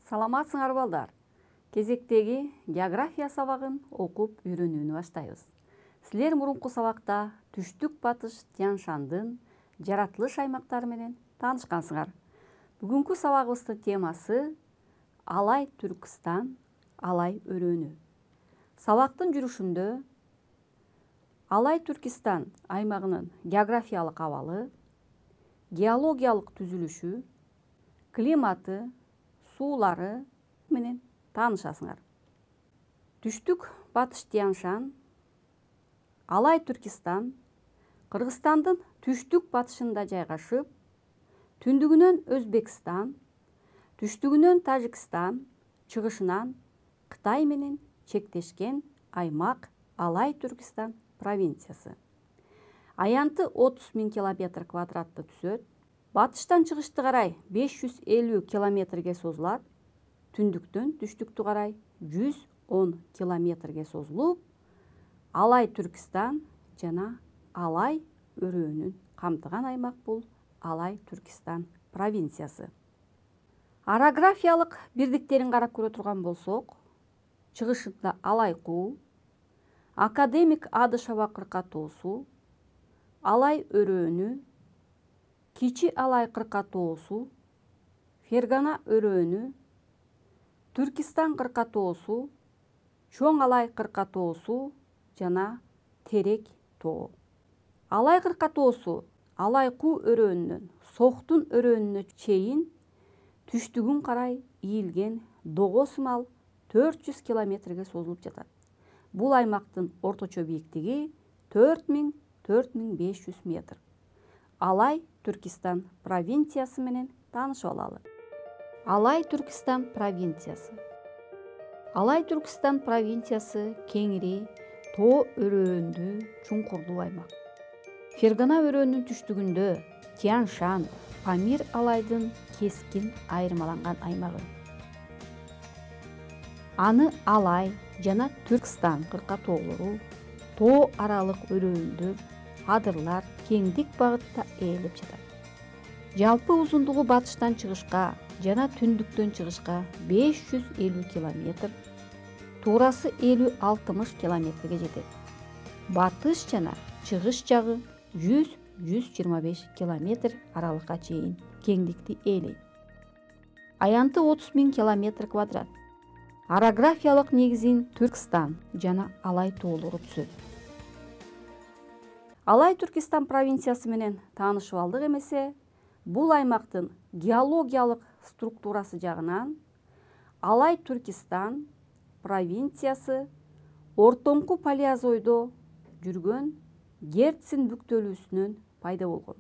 Саламатсыңар балдар. Кезектеги география сабагын окуп үйрөнүүнү баштайбыз. Силер мурунку сабакта түштүк батыш Тянь-Шандын жаратылыш аймактары менен таанышкансыңар. Бүгүнкү сабагыбыздын темасы Алай Түркистан, Алай өрөөнү. Сабактын жүрүшүндө Алай Түркистан аймагынын географиялык абалы, геологиялык түзүлүшү, климаты, суулары менен таанышасыңар. Түштүк батыш Тянь-Шань, Алай Түркистан Кыргызстандын түштүк батышында жайгашып, түндүгүнөн Өзбекстан, түштүгүнөн Тажикстан, чыгышынан Кытай менен чектешкен аймак Алай Түркистан провинциясы. Аянты 30 000 километр квадратты түзөт. Батыштан чыгышты карай 550 километрге созулат. Түндүктөн түштүктү карай 110 километрге созулуп, Алай Түркистан жана Алай өрөөнүн камтыган аймак бул Алай Түркистан провинциясы. Орографиялык бирдиктерин карап көрө турган болсок, чыгышында Алай куу, Академик Адышева кыркатоосу, Алай өрөөнү, Кичи Алай кыркатоосу, Фергана өрөөнү, Түркистан кыркатоосу, Чоң Алай кыркатоосу жана Терек тоо. Алай кыркатоосу Алай куу өрөөнүнөн Соктун өрөөнүнө чейин түштүгүн карай ийилген дого сымал 400 километрге созулуп жатат. Бул аймактын орточо бийиктиги 4000–4500 метр. Алай Түркистан провинциясы менен таанышып алалы. Алай Түркистан провинциясы. Алай Түркистан провинциясы кеңири, тоо өрөөндүү, чуңкурдуу аймак. Фергана өрөөнүнүн түштүгүндө Тянь-Шань, Памир Алайдын кескин айырмаланган аймагы. Аны Алай жана Түркстан кыркатоолору, тоо аралык өрөөндөр, адырлар кеңдик багытта ээлеп жатат. Жалпы узундугу батыштан чыгышка жана түндүктөн чыгышка 550 километр, туурасы 50–60 километрге жетет. Батыш жана чыгыш жагы 100–125 километр аралыкка чейин кеңдикти ээлейт. Аянты 30 000 километр квадрат. Орографиялык негизин Түркстан жана Алай тоолору түзөт. Алай Түркистан провинциясы менен таанышып алдык эмесе, бул аймактын геологиялык структурасы жагынан Алай Түркистан провинциясы ортоңку палеозойдо жүргөн Герцин бүктөлүүсүнөн пайда болгон.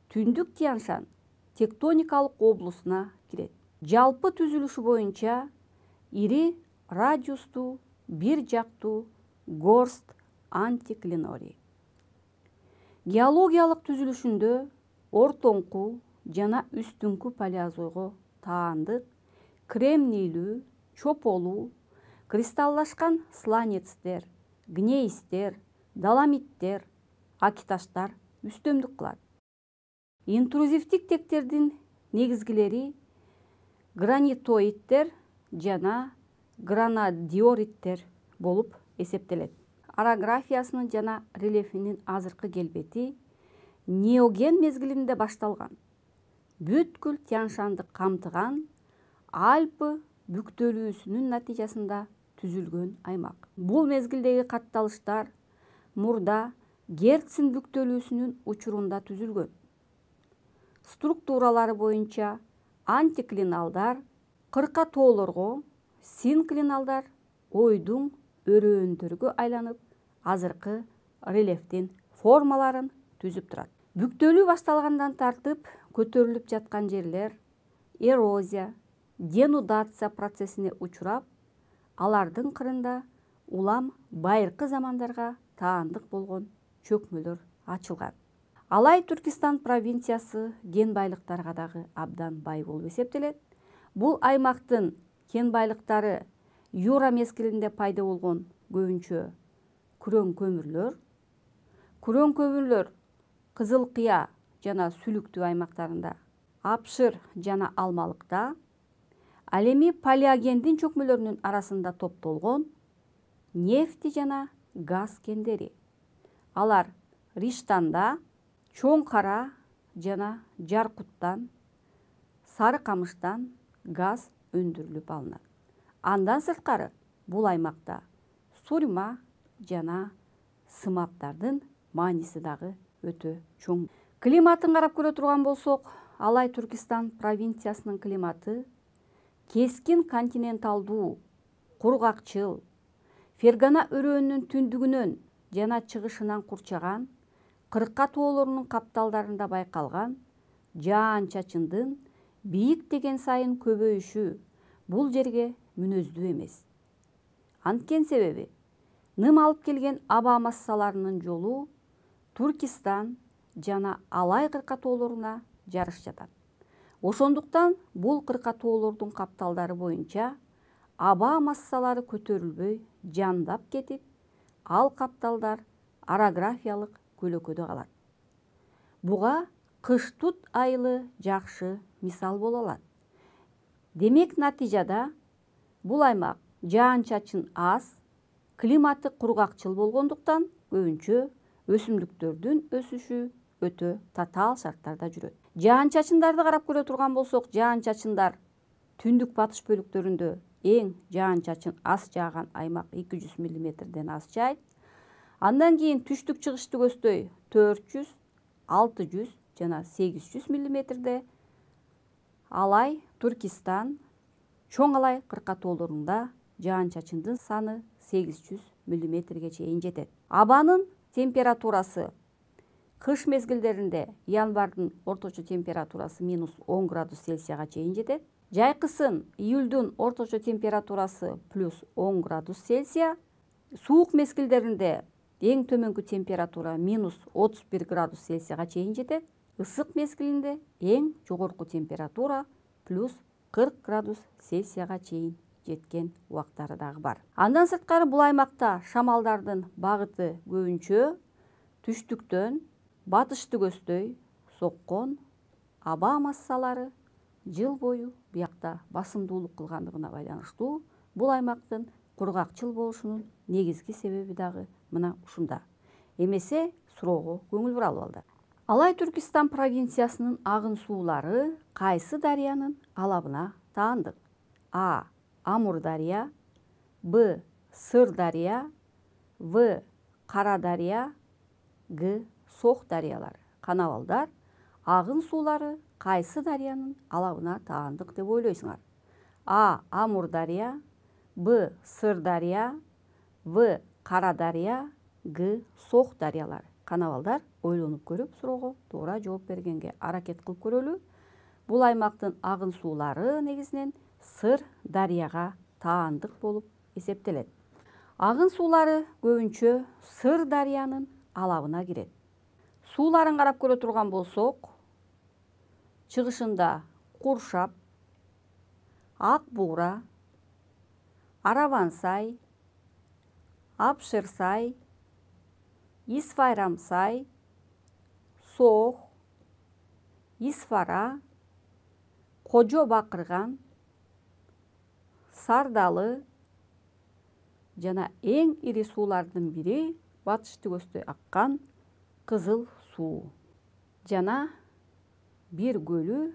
Түндүк Тянь-Шань тектоникалык облусуна кирет. Жалпы түзүлүшү боюнча ири радиустуу, бир жактуу горст антиклинорий. Геологиялык түзүлүшүндө ортоңку жана үстүңкү палеозойго таандык кремнийлүү, чополуу, кристаллашкан сланецтер, гнейстер, доломиттер, акиташтар үстөмдүк кылат. Интрузивдик тектердин негизгилери гранитоидтер жана гранодиориттер болуп эсептелет. Орографиясынын жана рельефинин азыркы келбети неоген мезгилинде башталган. Бүткүл Тянь-Шаньды камтыган Альпы бүктөлүүсүнүн натыйжасында түзүлгөн аймак. Бул мезгилдеги катталыштар мурда Герцин бүктөлүүсүнүн учурунда түзүлгөн. Структуралары боюнча антиклиналдар, кыркатоолорго, синклиналдар ойдуң өрөөндөргө айланып, азыркы рельефтин формаларын түзүп турат. Бүктөлүү башталгандан тартып көтөрүлүп жаткан жерлер эрозия, денудация процессине учурап, алардын кырында улам байыркы замандарга таандык болгон чөкмөлөр ачылган. Алай Түркистан провинциясы кен байлыктарга дагы абдан бай болуп эсептелет. Бул аймактын кен байлыктары Юра мезгилинде пайда болгон көбүнчө күрөң көмүрлөр Кызыл Кыя жана Сүлүктүү аймактарында, Апшыр жана Алмалыкта, Ал эми палеогендин чөкмөлөрүнүн арасында топтолгон нефти жана газ кендери. Алар Риштанда, чоң кара жана Жаркуттан, Сары камыштан газ өндүрүлүп алынат. Андан сырткары бул аймакта сурма жана сымактардын мааниси дагы өтө чоң. Климатын карап көрө турган болсок, Алай Түркистан провинциясынын климаты кескин континенталдуу, кургакчыл, Фергана өрөөнүнүн түндүгүнөн жана чыгышынан курчаган, кырка тоолорунун капталдарында байкалган жаан-чачындын бийиктеген сайын көбөйүшү бул жерге мүнөздүү эмес. Анткен себеби ным алып келген аба массаларынын жолу Туркистан жана Алай кырка тоолоруна жарыш жатат. Ошондуктан бул кырка тоолордун капталдары боюнча аба массалары көтөрүлбөй жандап кетип, ал капталдар орографиялык көлөкөдө калат. Буга кыш тут айылы жакшы мисал боло алат. Демек натыйжада бул аймак жаан-чачын аз, климаты кургакчыл болгондуктан көбүнчө өсүмдүктөрдүн өсүшү өтө татаал шарттарда жүрөт. Жаан-чачындарды карап көрө турган болсок, жаан-чачындар түндүк батыш бөлүктөрүндө эң жаан-чачын аз жааган аймак 200 мм аз жайт. Андан кийин түштүк чыгыштык өстөй 400, 600 жана 800 мм. Алай Түркистан, чоң Алай кырка тоолорунда жаан-чачындын саны 800 мм чейин жетет. Абанын температурасы кыш мезгилдеринде январдын орточо температурасы -10 градус Цельсияга чейин жетет. Жайкысын июлдун орточо температурасы +10 градус Цельсия. Суук мезгилдеринде эң төмөнкү температура -31 градус Цельсияга чейин жетет. Ысык мезгилинде эң жогорку температура +40 градус Цельсияга чейин жеткен убактары дагы бар. Андан сырткары бул аймакта шамалдардын багыты көбүнчө түштүктөн батыштык өстөй соккон, аба массалары жыл бою биякта басымдуулук кылгандыгына байланыштуу бул аймактын кургакчыл болушунун негизги себеби дагы мына ушунда. Эмесе суроого көңүл бура албалды. Алай Түркистан провинциясынын агын суулары кайсы дарыянын алабына таандык? А. Амур дарыя, Б. Сыр дарыя, В. Кара дарыя, Г. Сох дарыялары. Канабалдар, агын суулары кайсы дарыянын алабына таандык деп ойлойсуңар? А. Амур дарыя, Б. Сыр дарыя, В. Кара дарыя, Г. Сох дарыялары. Канабалдар, ойлонуп көрүп суроого туура жооп бергенге аракет кылып көрөлү. Бул аймактын агын суулары негизинен Сыр дарыяга таандык болуп эсептелет. Агын суулары көбүнчө Сыр дарыянын алабына кирет. Сууларын карап көрө турган болсок, чыгышында Куршап, Ак Буура, Аравансай, Апшырсай, Исфайрамсай, Сох, Исфара, Кожо Бакырган, Сардалы жана эң ири суулардын бири батыштык өстөй аккан Кызыл суу жана бир көлү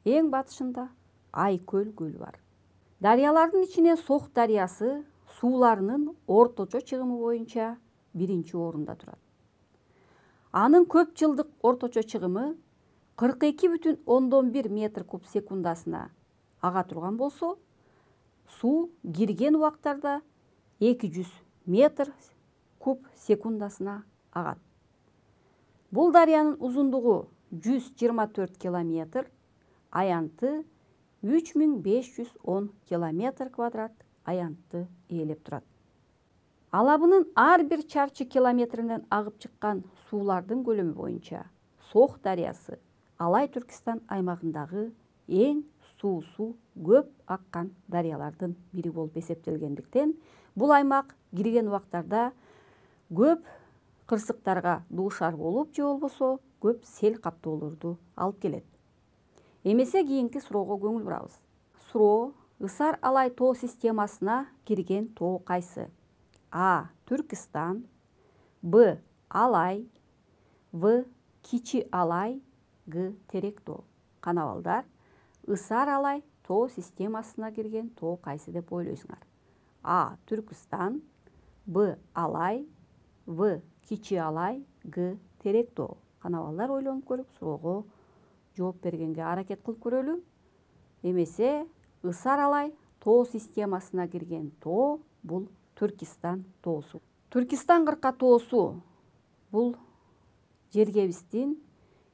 эң батышында Айкөл көлү бар. Дарыялардын ичинен Сох дарыясы сууларынын орточо чыгымы боюнча биринчи орунда турат. Анын көп жылдык орточо чыгымы 42,1 метр куб секундасына ага турган болсо, суу кирген убактарда 200 метр куб секундасына агат. Бул дарыянын узундугу 124 километр, аянты 3510 километр квадрат аянтты ээлеп турат. Алабынын ар бир чарчы километринен агып чыккан суулардын көлөмү боюнча Сох дарыясы Алай Түркистан аймагындагы эң суусу көп аккан дарыялардын бири болуп эсептелгендиктен, бул аймак кирген убактарда көп кырсыктарга дуушар болуп, же болбосо көп сел каптоолорду алып келет. Эмесе кийинки суроого көңүл бурабыз. Суроо Ысар Алай тоо системасына кирген тоо кайсы? А. Түркістан, Б. Алай, В. Кичи Алай, Г. Терек тоо. Канабалдар, Ысар Алай тоо системасына кирген тоо кайсы деп ойлойсуңар? А. Түркістан, Б. Алай, В. Кичи Алай, Г. Терек тоо. Канабалдар ойлонуп көрүп суроого жооп бергенге аракет кылып көрөлү. Эмесе Ысар Алай тоо системасына кирген тоо бул Түркістан тоосу. Түркістан кырка тоосу бул жергебиздин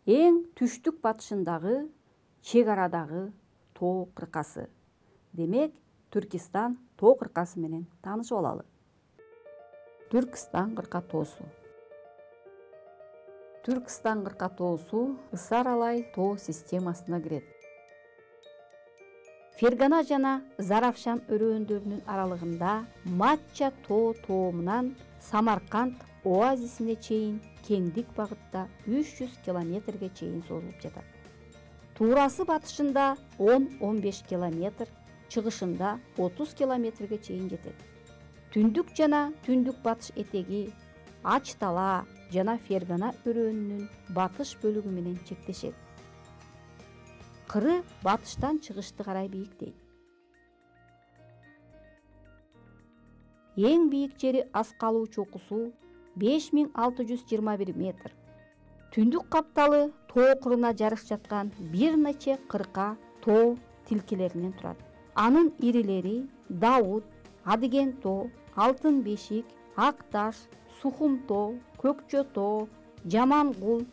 эң түштүк батышындагы чек арадагы тоо кыркасы. Демек, Түркістан тоо кыркасы менен таанышып алалы. Түркістан кырка тоосу. Түркістан кырка тоосу Ысар Алай тоо системасына кирет. Фергана жана Заравшан өрөөндөрүнүн аралыгында Матча тоо тоомунан Самарканд оазисине чейин кеңдик багытта 300 километрге чейин созулуп жатат. Туурасы батышында 10-15 километр, чыгышында 30 километрге чейин жетет. Түндүк жана түндүк батыш этеги Ач Тала жана Фергана өрөөнүнүн батыш бөлүгү менен чектешет. Кыры батыштан чыгышты карай бийиктейт. Эң бийик жери Аскалуу чокусу 5621 метр. Түндүк капталы тоо кырына жарыш жаткан бир нече кырка тоо тилкелеринен турат. Анын ирилери Дауыт, Адыген тоо, Алтын бешик, Ак таш, Сухум тоо, Көкчө тоо, Жамангул,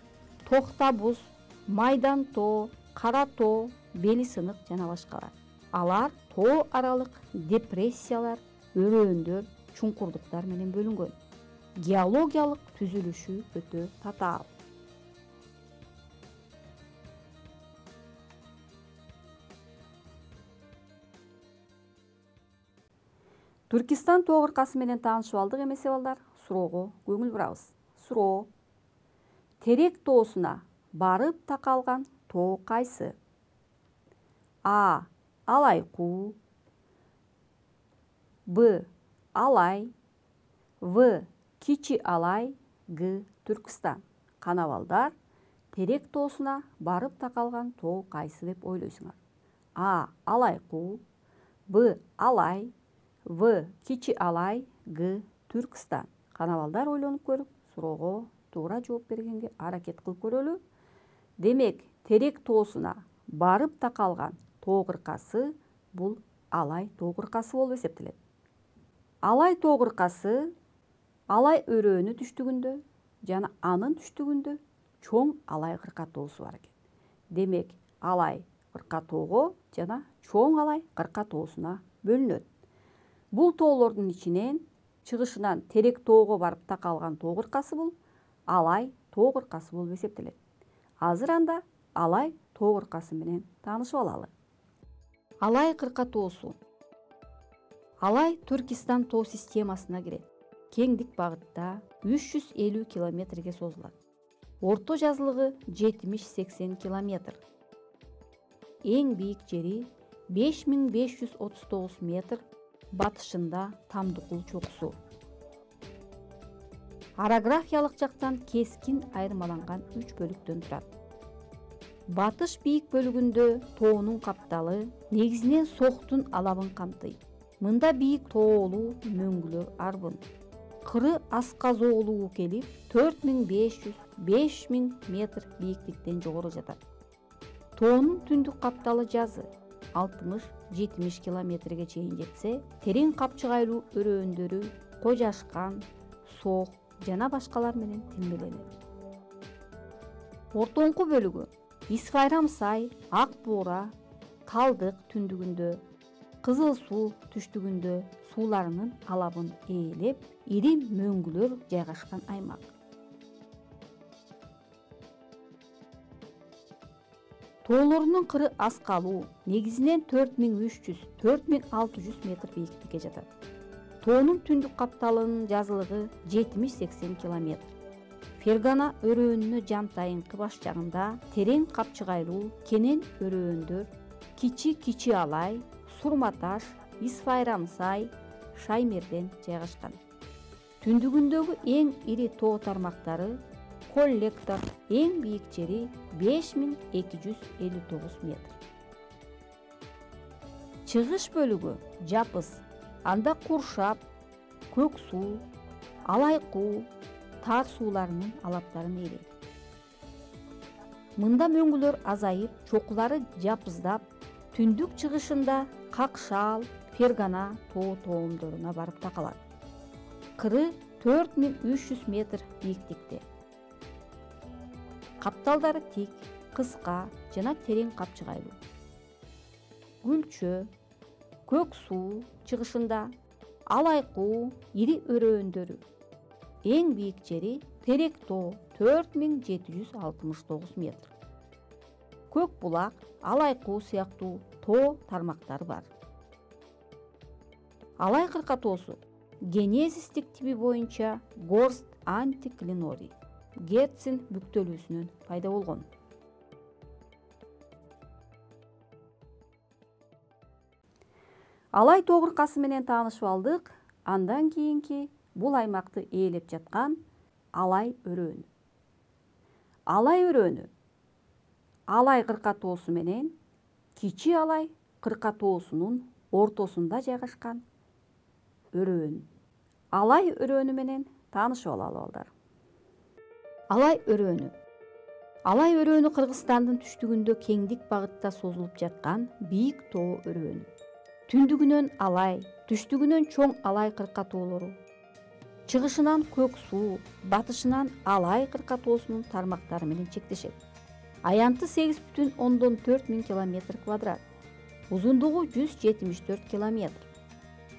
Токтабуз, Майдан тоо, Кара тоо, Бели сынык жана башкалар. Алар тоо аралык депрессиялар, өрөөөндөр, чуңкурдуктар менен бөлүнгөн. Геологиялык түзүлүшү өтө татаал. Түркістан тоо кыркасы менен таанышып алдык эмесе балдар? Суроого көңүл бурабыз. Суроо. Терек тоосуна барып такалган тоо кайсы? А. Алай куу, Б. Алай, В. Кичи Алай, Г. Түркістан. Канабалдар, терек тоосуна барып такалган тоо кайсы деп ойлойсуңар? А. Алай куу, Б. Алай, В. Кичи Алай, Г. Түркістан. Канабалдар ойлонуп көрүп, суроого туура жооп бергенге аракет кылып көрөлү. Демек, терек тоосуна барып такалган тоо кыркасы бул Алай тоо кыркасы болуп эсептелет. Алай тоо кыркасы Алай өрөөнү түштүгүндө жана анын түштүгүндө чоң Алай кырка тоосу бар экен. Демек, Алай кырка тоого жана чоң Алай кырка тоосуна бөлүнөт. Бул тоолордун ичинен чыгышынан терек тоого барып такалган тоо кыркасы бул Алай тоо кыркасы болуп эсептелет. Азыр анда Алай тоо кыркасы менен таанышып алалы. Алай кырка тоосу. Алай Түркістан тоо системасына кирет. Кеңдик багытта 350 километрге созулат. Орто жазылыгы 70-80 километр. Эң бийик жери 5539 метр, батышында Тамдыкул чокусу. Орографиялык жактан кескин айырмаланган 3 бөлүктөн турат. Батыш бийик бөлүгүндө тоонун капталы негизинен Соктун алабын камтыйт. Мында бийик тоолуу мөңгүлөр арбын. Кыры асказоолуу келип 4500-5000 метр бийиктиктен жогору жатат. Тоонун түндүк капталы жазы 60-70 километрге чейин жетсе, терең капчыгайлуу өрөөндөрү Кожашкан, Сок жана башкалар менен тилмеленет. Ортоңку бөлүгү Исфайрам сай, Ак Буура, Талдык түндүгүндө, Кызыл суу түштүгүндө сууларынын алабын ээлеп, ири мөңгүлөр жайгашкан аймак. Тоолорунун кыры аскалуу, негизинен 4300-4600 метр бийиктикке жатат. Тоонун түндүк капталынын жазылыгы 70-80 километр. Фергана өрөөнүнө жантайыңкы баш жагында терең капчыгайлуу кенен өрөөөндөр Кичи Алай, Сурма таш, Исфайрам сай, Шаймерден жайгашкан. Түндүгүндөгү эң ири тоо тармактары Коллектор, эң бийик жери 5259 метр. Чыгыш бөлүгү Жапыс, анда Куршап, Көк суу, Алайкуу, Тар сууларынын алаптарын ээлейт. Мында мөңгүлөр азайып, чокулары жапыздап, түндүк чыгышында Какшаал, Фергана тоо тоомдоруна барып такалат. Кыры 4300 метр бийиктикте. Капталдары тик, кыска жана терең капчыгайлуу. Гүлчө, Көк суу чыгышында Алайкуу ири өрөөндөрү. Эң бийик жери Терек тоо 4769 метр. Көк булак, Алайкуу сыяктуу тоо тармактары бар. Алай кырка тоосу генезистик тиби боюнча горст антиклинорий Герцин бүктөлүүсүнөн пайда болгон. Алай тоо кыркасы менен таанышып алдык. Андан кийинки бул аймакты ээлеп жаткан Алай өрөөнү. Алай өрөөнү Алай кырка тоосу менен Кичи Алай кырка тоосунун ортосунда жайгашкан өрөөн. Алай өрөөнү менен таанышып алалы балдар. Алай өрөөнү. Алай өрөөнү Кыргызстандын түштүгүндө кеңдик багытта созулуп жаткан бийик тоо өрөөнү. Түндүгүнөн Алай, түштүгүнөн Чоң Алай кырка тоолору, чыгышынан Көк суу, батышынан Алай кырка тоосунун тармактары менен чектешет. Аянты 8,4 миң километр квадрат, узундугу 174 километр.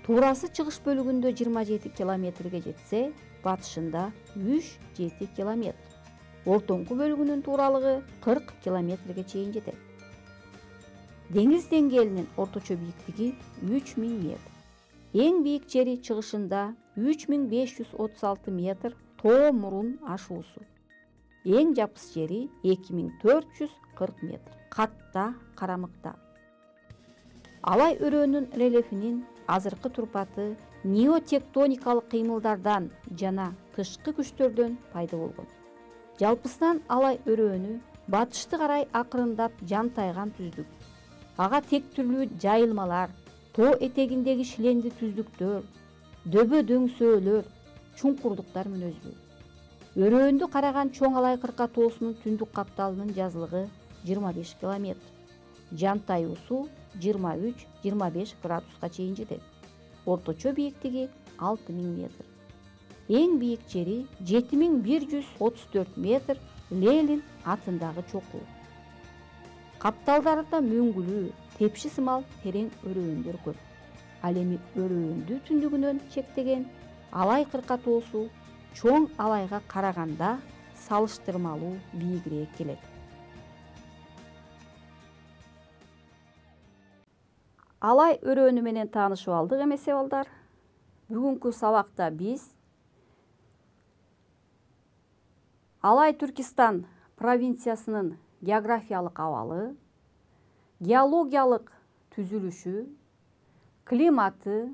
Туурасы чыгыш бөлүгүндө 27 километрге жетсе, батышында 3-7 километр. Ортоңку бөлүгүнүн тууралыгы 40 километрге чейин жетет. Деңиз деңгээлинин орточо бийиктиги 3000 метр. Эң бийик жери чыгышында 3536 метр тоо мурун ашуусу. Эң жапыс жери 2440 метр. Катта карамыкта. Алай өрөөнүн рельефинин азыркы турпаты неотектоникалык кыймылдардан жана тышкы күчтөрдөн пайда болгон. Жалпысынан Алай өрөөнү батышты карай акырындап жантайган түздүк. Ага тек түрлүү жайылмалар, тоо этегиндеги шиленди түздүктөр, дөбө дөңсөөлөр, чуңкурдуктар мүнөздүү. Өрөөндү караган Чоң Алай кырка тоосунун түндүк капталынын жазылыгы 25 километр. Жантаюусу 23-25 градуска чейин жетет. Орточо бийиктиги 6000 метр. Эң бийик жери 7134 метр Ленин атындагы чокуу. Капталдарында мөңгүлүү, тепши сымал терең өрөөөндөр көп. Ал эми өрөөндү түндүгүнөн чектеген Алай кырка тоосу Чоң Алайга караганда салыштырмалуу бийигирээк келет. Алай өрөөнү менен таанышып алдык эмесе балдар. Бүгүнкү сабакта биз Алай Түркистан провинциясынын географиялык абалы, геологиялык түзүлүшү, климаты,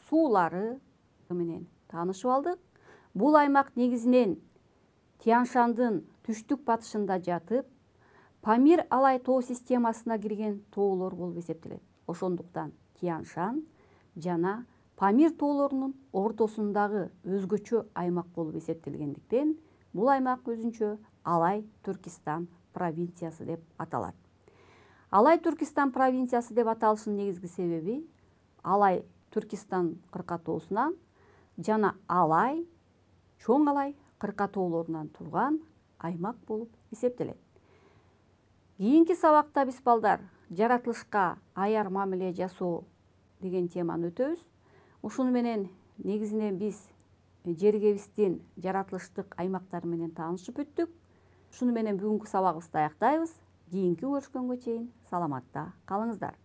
суулары менен таанышып алдык. Бул аймак негизинен Тянь-Шандын түштүк батышында жатып, Памир Алай тоо системасына кирген тоолор болуп эсептелет. Ошондуктан Тянь-Шань жана Памир тоолорунун ортосундагы өзгөчө аймак болуп эсептелгендиктен бул аймак өзүнчө Алай Түркистан провинциясы деп аталат. Алай Түркистан провинциясы деп аталышынын негизги себеби Алай Түркистан кырка тоосунан жана Алай, Чоң Алай кырка тоолорунан турган аймак болуп эсептелет. Кийинки сабакта биз балдар жаратылышка аяр мамиле жасоо деген теманы өтөбүз. Ушуну менен негизинен биз жергебиздин жаратылыштык аймактары менен таанышып өттүк. Ушуну менен бүгүнкү сабагыбызды аяктайбыз. Кийинки көрүшкөнгө чейин саламатта калыңыздар.